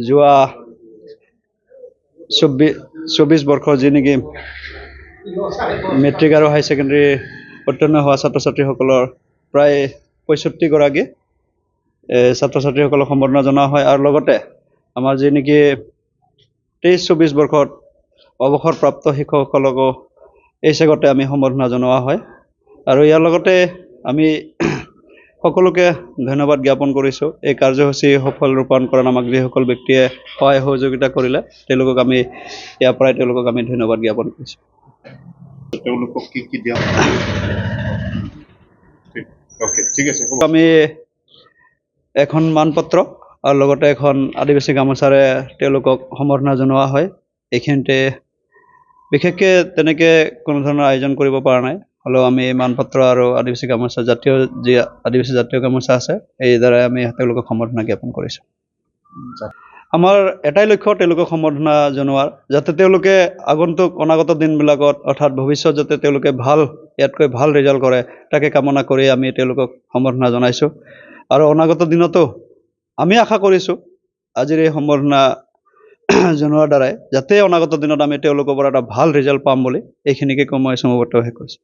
যোৱা 24 বৰ্ষৰ যি নেকি মেট্ৰিক আৰু হাই ছেকেণ্ডেৰী উত্তীৰ্ণ হোৱা ছাত্ৰ ছাত্ৰীসকলৰ প্ৰায় 65 গৰাকী ছাত্ৰ ছাত্ৰীসকলক সম্বৰ্ধনা জনোৱা হয় আৰু লগতে আমাৰ যি নেকি 23-24 বৰ্ষত অৱসৰপ্ৰাপ্ত শিক্ষকসকলকো এই চেগতে আমি সম্বৰ্ধনা জনোৱা হয় আৰু ইয়াৰ লগতে আমি সকলোকে ধন্যবাদ জ্ঞাপন কৰিছোঁ এই কাৰ্যসূচী সফল ৰূপায়ণ কৰা আমাক যিসকল ব্যক্তিয়ে সহায় সহযোগিতা কৰিলে তেওঁলোকক আমি ইয়াৰ পৰাই তেওঁলোকক আমি ধন্যবাদ জ্ঞাপন কৰিছোঁ। তেওঁলোকক কি দিয়া ঠিক আছে আমি এখন মানপত্ৰ আৰু লগতে এখন আদিবাসী গামোচাৰে তেওঁলোকক সম্বৰ্ধনা জনোৱা হয়। এইখিনিতে বিশেষকৈ তেনেকৈ কোনো ধৰণৰ আয়োজন কৰিব পৰা নাই, হ'লেও আমি মানপত্ৰ আৰু আদিবাসী গামোচা যি আদিবাসী জাতীয় গামোচা আছে এই দ্বাৰাই আমি তেওঁলোকক সম্বৰ্ধনা জ্ঞাপন কৰিছোঁ। আমাৰ এটাই লক্ষ্য তেওঁলোকক সম্বৰ্ধনা জনোৱাৰ, যাতে তেওঁলোকে অনাগত দিনবিলাকত অৰ্থাৎ ভৱিষ্যত যাতে তেওঁলোকে ইয়াতকৈ ভাল ৰিজাল্ট কৰে তাকে কামনা কৰি আমি তেওঁলোকক সম্বৰ্ধনা জনাইছোঁ আৰু অনাগত দিনতো আমি আশা কৰিছোঁ আজিৰ এই সম্বৰ্ধনা জনোৱাৰ দ্বাৰাই যাতে অনাগত দিনত আমি তেওঁলোকৰ পৰা এটা ভাল ৰিজাল্ট পাম বুলি এইখিনিকে কৈ মই সমাপ্ত শেষ কৰিছোঁ।